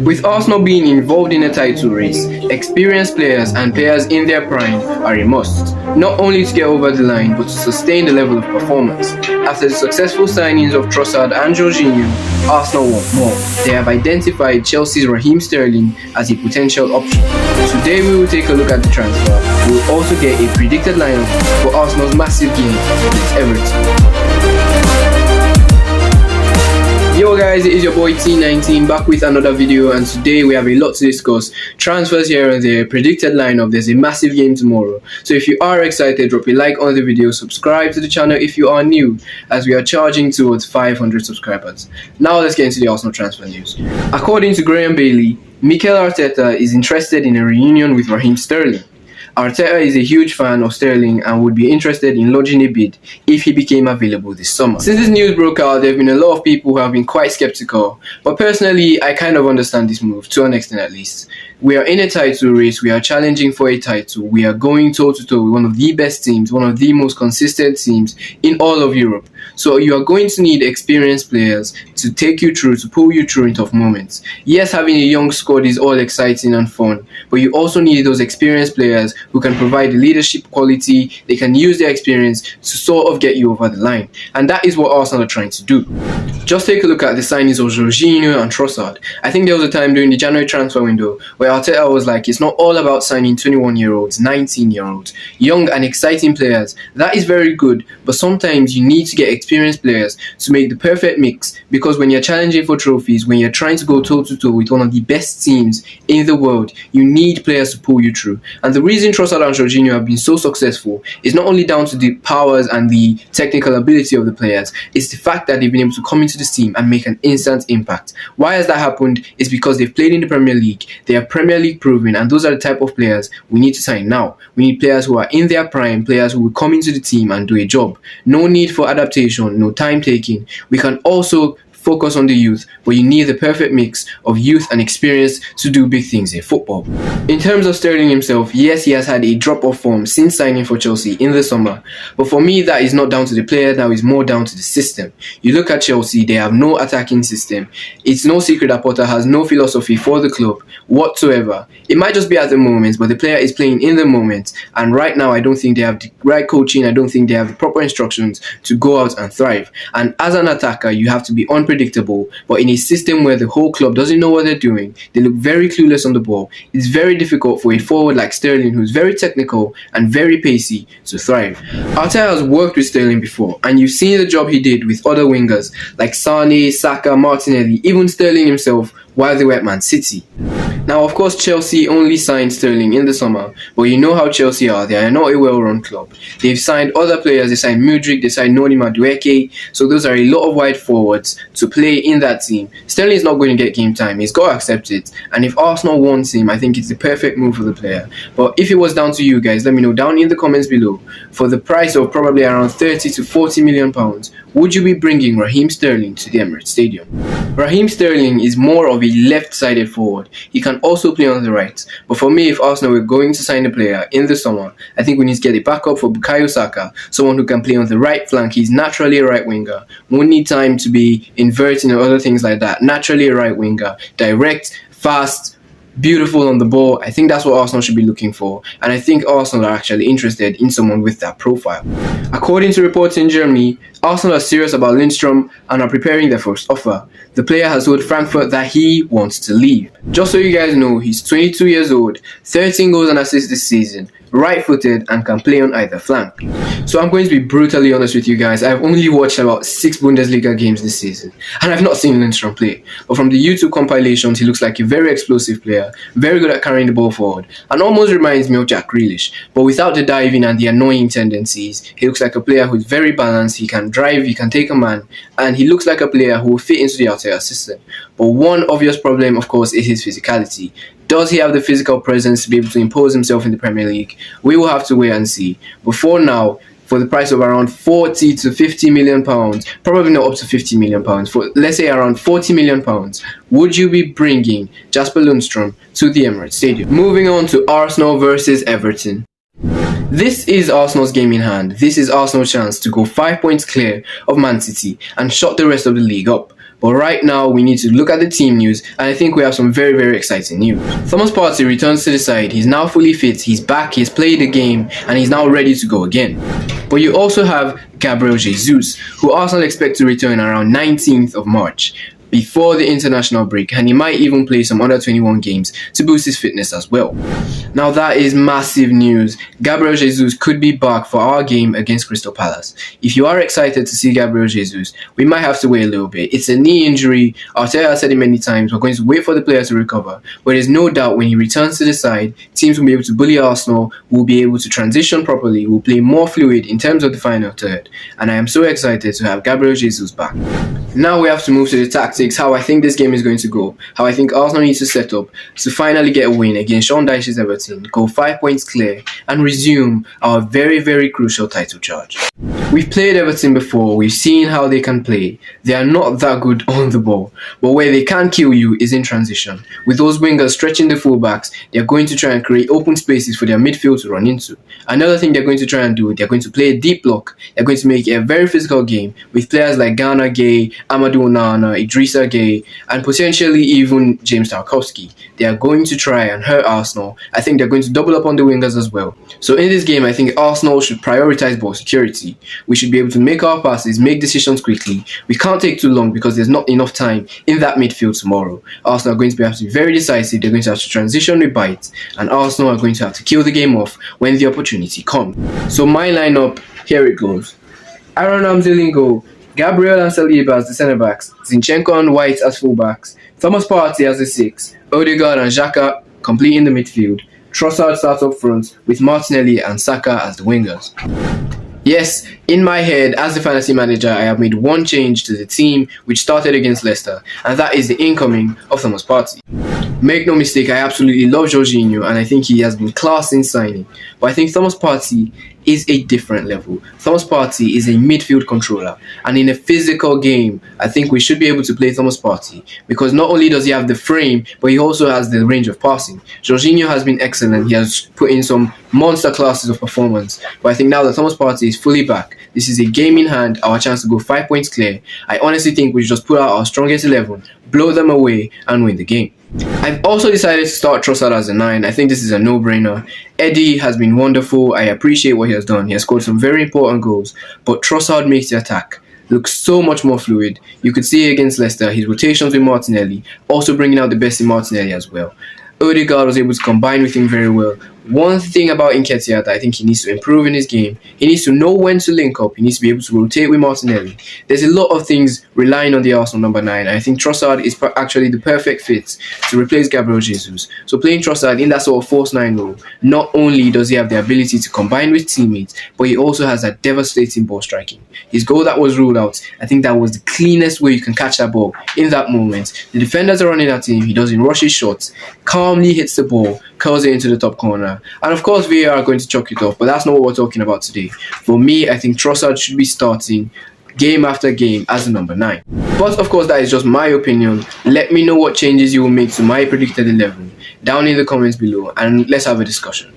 With Arsenal being involved in a title race, experienced players and players in their prime are a must, not only to get over the line but to sustain the level of performance. After the successful signings of Trossard and Jorginho, Arsenal want more. They have identified Chelsea's Raheem Sterling as a potential option. Today we will take a look at the transfer. We will also get a predicted lineup for Arsenal's massive game against Everton. Yo guys, it is your boy T19 back with another video, and today we have a lot to discuss. Transfers here and there, predicted lineup, there's a massive game tomorrow. So if you are excited, drop a like on the video, subscribe to the channel if you are new, as we are charging towards 500 subscribers. Now let's get into the Arsenal transfer news. According to Graham Bailey, Mikel Arteta is interested in a reunion with Raheem Sterling. Arteta is a huge fan of Sterling and would be interested in lodging a bid if he became available this summer. Since this news broke out, there have been a lot of people who have been quite skeptical, but personally I kind of understand this move, to an extent at least. We are in a title race, we are challenging for a title, we are going toe to toe with one of the best teams, one of the most consistent teams in all of Europe. So you are going to need experienced players to take you through, to pull you through in tough moments. Yes, having a young squad is all exciting and fun, but you also need those experienced players who can provide the leadership quality. They can use their experience to sort of get you over the line. And that is what Arsenal are trying to do. Just take a look at the signings of Jorginho and Trossard. I think there was a time during the January transfer window where Arteta was like, it's not all about signing 21-year-olds, 19-year-olds, young and exciting players. That is very good, but sometimes you need to get experienced players to make the perfect mix, because when you're challenging for trophies, when you're trying to go toe-to-toe with one of the best teams in the world, you need players to pull you through. And the reason Trossard and Jorginho have been so successful is not only down to the powers and the technical ability of the players, it's the fact that they've been able to come into this team and make an instant impact. Why has that happened? It's because they've played in the Premier League, they are Premier League proven, and those are the type of players we need to sign now. We need players who are in their prime, players who will come into the team and do a job. No need for adaptation, no time taking. We can also focus on the youth, but you need the perfect mix of youth and experience to do big things in football. In terms of Sterling himself, yes, he has had a drop of form since signing for Chelsea in the summer, but for me that is not down to the player, that is more down to the system. You look at Chelsea, they have no attacking system. It's no secret that Potter has no philosophy for the club whatsoever. It might just be at the moment, but the player is playing in the moment, and right now I don't think they have the right coaching, I don't think they have the proper instructions to go out and thrive. And as an attacker, you have to be unpredictable, but in a system where the whole club doesn't know what they're doing, they look very clueless on the ball, it's very difficult for a forward like Sterling, who's very technical and very pacey, to thrive. Arteta has worked with Sterling before, and you've seen the job he did with other wingers like Sane, Saka, Martinelli, even Sterling himself while they were at Man City. Now, of course, Chelsea only signed Sterling in the summer, but you know how Chelsea are. They are not a well-run club. They've signed other players. They signed Mudryk, they signed Noni Madueke, so those are a lot of wide forwards to play in that team. Sterling is not going to get game time. He's got to accept it, and if Arsenal wants him, I think it's the perfect move for the player. But if it was down to you guys, let me know down in the comments below. For the price of probably around 30 to 40 million pounds, would you be bringing Raheem Sterling to the Emirates Stadium? Raheem Sterling is more of a left-sided forward. He can also play on the right. But for me, if Arsenal were going to sign a player in the summer, I think we need to get a backup for Bukayo Saka, someone who can play on the right flank. He's naturally a right winger. Won't need time to be inverting or other things like that. Naturally a right winger. Direct, fast, beautiful on the ball. I think that's what Arsenal should be looking for, and I think Arsenal are actually interested in someone with that profile. According to reports in Germany, Arsenal are serious about Lindstrom and are preparing their first offer. The player has told Frankfurt that he wants to leave. Just so you guys know, he's 22 years old, 13 goals and assists this season, right-footed, and can play on either flank. So I'm going to be brutally honest with you guys, I've only watched about 6 Bundesliga games this season, and I've not seen Lindstrom play. But from the YouTube compilations, he looks like a very explosive player, very good at carrying the ball forward, and almost reminds me of Jack Grealish. But without the diving and the annoying tendencies, he looks like a player who's very balanced, he can drive, he can take a man, and he looks like a player who will fit into the Arteta system. But one obvious problem, of course, is his physicality. Does he have the physical presence to be able to impose himself in the Premier League? We will have to wait and see. But for now, for the price of around 40 to 50 million pounds, probably not up to 50 million pounds, for let's say around 40 million pounds, would you be bringing Jasper Lundstrom to the Emirates Stadium? Moving on to Arsenal versus Everton. This is Arsenal's game in hand. This is Arsenal's chance to go 5 points clear of Man City and shut the rest of the league up. But right now, we need to look at the team news, and I think we have some very, very exciting news. Thomas Partey returns to the side. He's now fully fit, he's back, he's played the game, and he's now ready to go again. But you also have Gabriel Jesus, who Arsenal expect to return around 19th of March, before the international break, and he might even play some under 21 games to boost his fitness as well. Now that is massive news. Gabriel Jesus could be back for our game against Crystal Palace. If you are excited to see Gabriel Jesus, we might have to wait a little bit. It's a knee injury. Arteta has said it many times. We're going to wait for the player to recover. But there's no doubt when he returns to the side, teams will be able to bully Arsenal, will be able to transition properly, will play more fluid in terms of the final third. And I am so excited to have Gabriel Jesus back. Now we have to move to the tactics, how I think this game is going to go, how I think Arsenal needs to set up to finally get a win against Sean Dyche's Everton, go 5 points clear, and resume our very, very crucial title charge. We've played Everton before, we've seen how they can play. They are not that good on the ball, but where they can kill you is in transition. With those wingers stretching the fullbacks, they're going to try and create open spaces for their midfield to run into. Another thing they're going to try and do, they're going to play a deep block. They're going to make it a very physical game with players like Ghana Gay, Amadou Onana, Idrissa Gay, and potentially even James Tarkowski. They are going to try and hurt Arsenal. I think they're going to double up on the wingers as well. So in this game, I think Arsenal should prioritize ball security. We should be able to make our passes, make decisions quickly. We can't take too long because there's not enough time in that midfield tomorrow. Arsenal are going to have to be very decisive. They're going to have to transition with bite, and Arsenal are going to have to kill the game off when the opportunity comes. So my lineup, here it goes. Aaron Ramsdale in goal, Gabriel and Saliba as the centre-backs, Zinchenko and White as full-backs, Thomas Partey as the 6, Odegaard and Xhaka completing the midfield, Trossard starts up front with Martinelli and Saka as the wingers. Yes, in my head, as the fantasy manager, I have made one change to the team which started against Leicester, and that is the incoming of Thomas Partey. Make no mistake, I absolutely love Jorginho, and I think he has been class in signing, but I think Thomas Partey is a different level. Thomas Partey is a midfield controller, and in a physical game, I think we should be able to play Thomas Partey because not only does he have the frame, but he also has the range of passing. Jorginho has been excellent. He has put in some monster classes of performance, but I think now that Thomas Partey is fully back, this is a game in hand, our chance to go 5 points clear. I honestly think we should just put out our strongest 11, blow them away, and win the game. I've also decided to start Trossard as a 9. I think this is a no-brainer. Eddie has been wonderful. I appreciate what he has done. He has scored some very important goals, but Trossard makes the attack look so much more fluid. You could see against Leicester, his rotations with Martinelli, also bringing out the best in Martinelli as well. Odegaard was able to combine with him very well. One thing about Nketiah that I think he needs to improve in his game, he needs to know when to link up. He needs to be able to rotate with Martinelli. There's a lot of things relying on the Arsenal number 9. I think Trossard is actually the perfect fit to replace Gabriel Jesus. So playing Trossard in that sort of false 9 role, not only does he have the ability to combine with teammates, but he also has that devastating ball striking. His goal that was ruled out, I think that was the cleanest way you can catch that ball in that moment. The defenders are running at him, he doesn't rush his shots, calmly hits the ball, curls it into the top corner. And of course, VAR are going to chalk it off, but that's not what we're talking about today. For me, I think Trossard should be starting game after game as a number 9. But of course, that is just my opinion. Let me know what changes you will make to my predicted 11 down in the comments below, and let's have a discussion.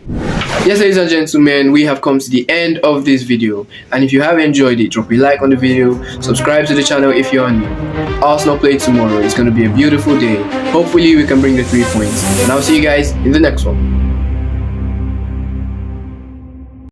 Yes, ladies and gentlemen, we have come to the end of this video, and if you have enjoyed it, drop a like on the video, subscribe to the channel if you are new. Arsenal play tomorrow. It's going to be a beautiful day. Hopefully we can bring the 3 points, and I'll see you guys in the next one.